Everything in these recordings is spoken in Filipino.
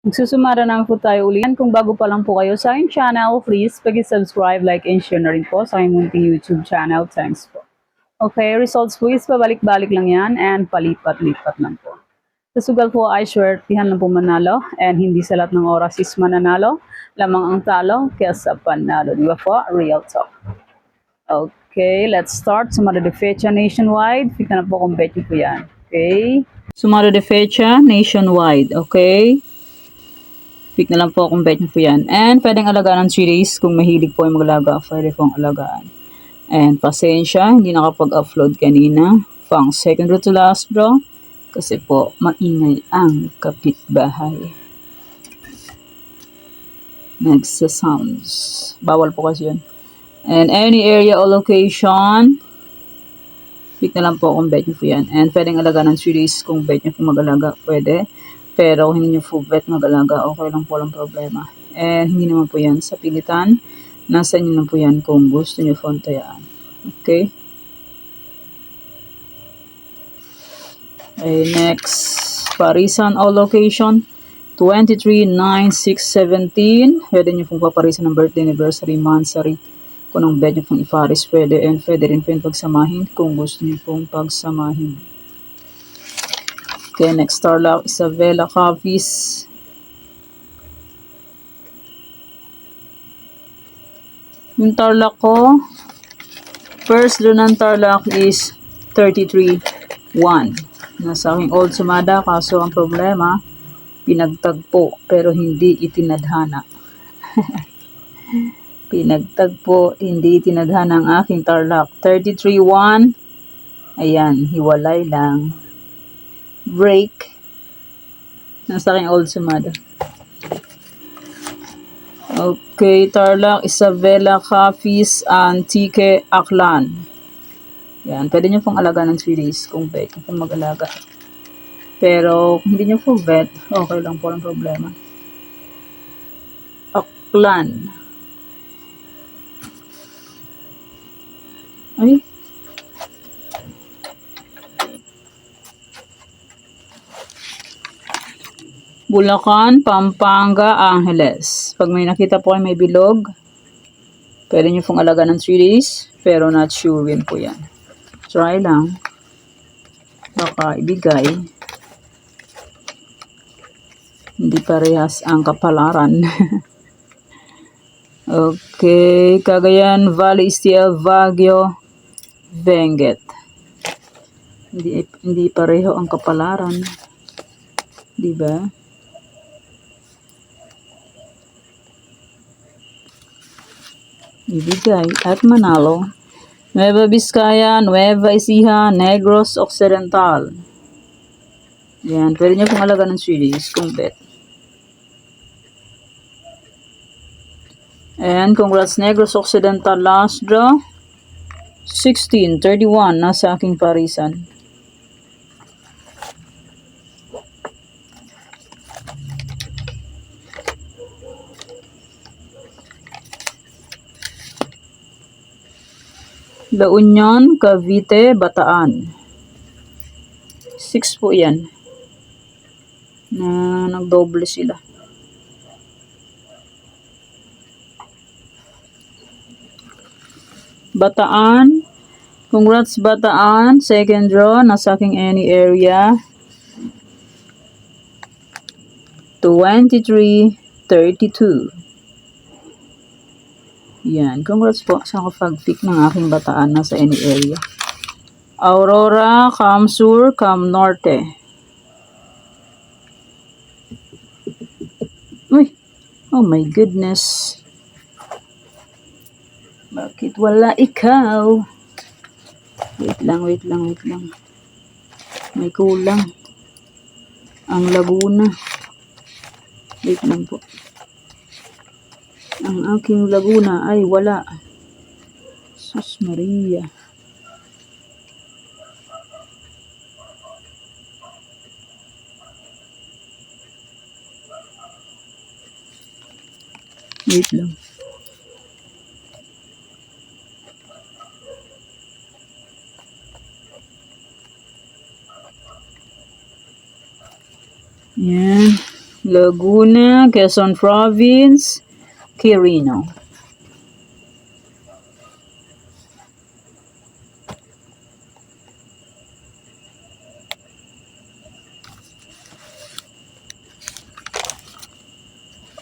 Magsusumara naman po tayo ulit. Kung bago pa lang po kayo sa aking channel, please pag-subscribe, like, and share na rin po sa aking munting YouTube channel. Thanks po. Okay, results po is pabalik-balik lang yan and palipat-lipat lang po. Sa sugal po ay swertihan lang po manalo and hindi sa lahat ng oras is mananalo. Lamang ang talo kesa panalo. Di ba po? Real talk. Okay, let's start. Sumara de fecha nationwide. Fika na po kung bet nyo po yan. Okay. Sumara de fecha nationwide. Okay. Pick na lang po kung bet nyo po yan. And pwedeng alagaan ng 3 days kung mahilig po yung maglaga. Pwede pong alagaan. And pasensya, hindi nakapag-upload kanina. Pang second row to last draw. Kasi po, maingay ang kapitbahay. Nagsa-sounds. Bawal po kasi yun. And any area or location, pick na lang po kung bet nyo po yan. And pwedeng alagaan ng 3 days kung bet nyo po mag-alaga. Pwede. Pero hindi nyo full bet mag-alaga, okay lang po, lang problema. And hindi naman po yan sa pilitan. Nasa inyo na po yan kung gusto nyo po tayaan. Okay? Okay, next. Parisan o location. 23, 9, 6, 17. Pwede nyo pong paparisan ng birthday, anniversary, monthsary. Kung ang bet nyo pong iparis, pwede. And pwede rin po yung pagsamahin kung gusto nyo pong pagsamahin. Okay, next Tarlac, Isabela, Capiz. Yung Tarlac ko, first draw ng Tarlac is 33-1. Nasa aking old sumada, kaso ang problema, pinagtagpo pero hindi itinadhana. Pinagtagpo, hindi itinadhana ang aking Tarlac. 33-1. Ayan, hiwalay lang. Break. Nasa aking old sumada. Okay, Tarlac, Isabela, Capiz, Antique, Aklan. Yan, pwede nyo pong alaga ng 3 days kung bet nyo pong mag-alaga. Pero kung hindi nyo po bet, okay lang po, ang problema. Aklan. Ay. Bulacan, Pampanga, Angeles. Pag may nakita po kayo may bilog, pwede nyo pong alaga ng 3 days, pero not sure win po yan. Try lang. Baka ibigay. Hindi parehas ang kapalaran. Okay, Cagayan, Valley, Estiel, Baguio, Benguet. Hindi pareho ang kapalaran. Diba? Ibigay at manalo. Nueva Vizcaya, Nueva Ecija, Negros Occidental. Yan, pwede nyo pong alaga ng 3 days kung bet. And congrats Negros Occidental, last draw. 16-31, nasa aking parisan. La Union, Cavite, Bataan. 6 po yan. Na nagdoble sila. Bataan. Congrats Bataan. Second draw. Nasa aking any area. 23-32. Yan. Congrats po sa kapag-pick ng aking Bataan na sa any area. Aurora, Cam Sur, Cam Norte. Uy! Oh my goodness. Bakit wala ikaw? Wait lang. May kulang. Ang Laguna. Wait lang po. Ang aking Laguna ay wala. Sus Maria. Wait lang. Yan. Laguna, Quezon Province, Quirino.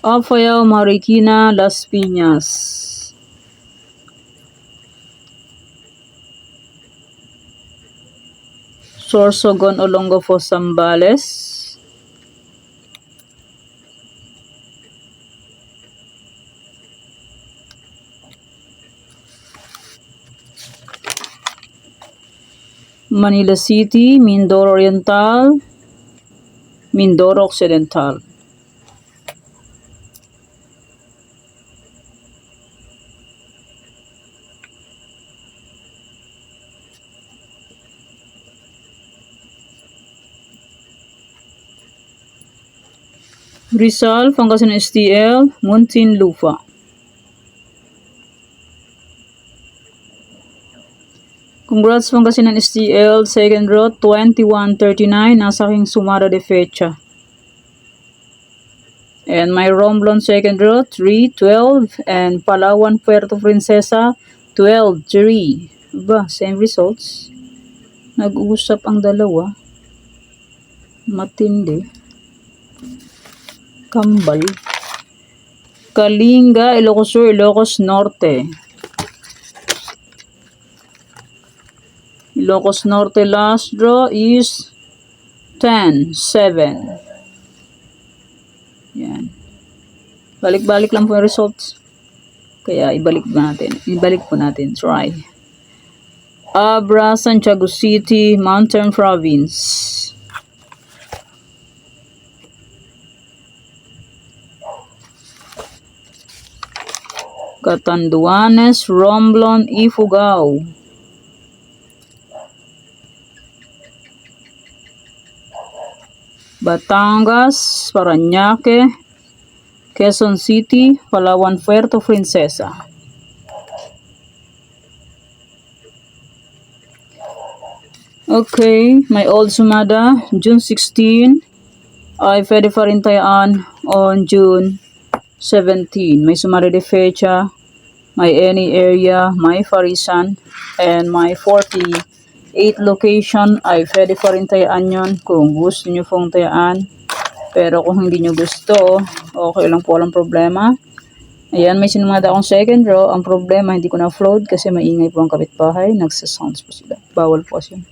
Apayao, Marikina, Las Piñas. Sorsogon, Olongapo, Zambales. Manila City, Mindoro Oriental, Mindoro Occidental. Rizal, Pangasinan STL, Muntinlupa. Congrats Pangasinan STL, second row, 2139, nasa aking sumara de fecha. And my Romblon second row, 312, and Palawan, Puerto Princesa, 12-3. Ba, same results. Nag-uusap ang dalawa. Matindi. Kambal. Kalinga, Ilocos Sur, Ilocos Norte. Ilocos Norte last draw is 10-7. Yan. Balik-balik lang po yung results. Kaya ibalik po natin. Try. Abra, Santiago City, Mountain Province. Catanduanes, Romblon, Ifugao. Batangas, Parañaque, Quezon City, Palawan, Puerto Princesa. Okay, my old sumada, June 16. Ay pwede pa rin tayaan on June 17. May sumada de fecha, may any area, may Farisan, and my 48 location ay pwede pa rin tayaan yun kung gusto nyo pong tayaan. Pero kung hindi nyo gusto, okay lang po, walang problema. Ayan, may sinumada akong second row. Ang problema, hindi ko na-upload kasi maingay po ang kapitbahay. Nagsasounds po sila. Bawal po yun.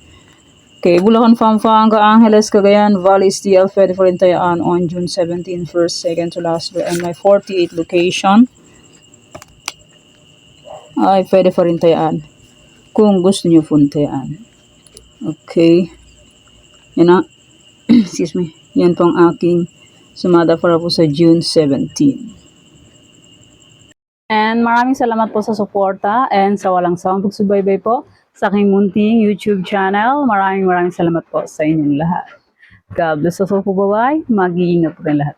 Okay, Bulacan, Pampanga, Angeles, Cagayan, Valley, STL, pwede pa rin tayaan on June 17, first, second to last row. And my 48 location ay pwede pa rin tayaan kung gusto nyo po tayaan. Okay. Yan na. Excuse me. Yan po ang aking sumada para po sa June 17. And maraming salamat po sa suporta and sa walang sawang pagsubaybay po sa aking munting YouTube channel. Maraming salamat po sa inyong lahat. God bless us all po, bye-bye. Mag-iingat po rin lahat.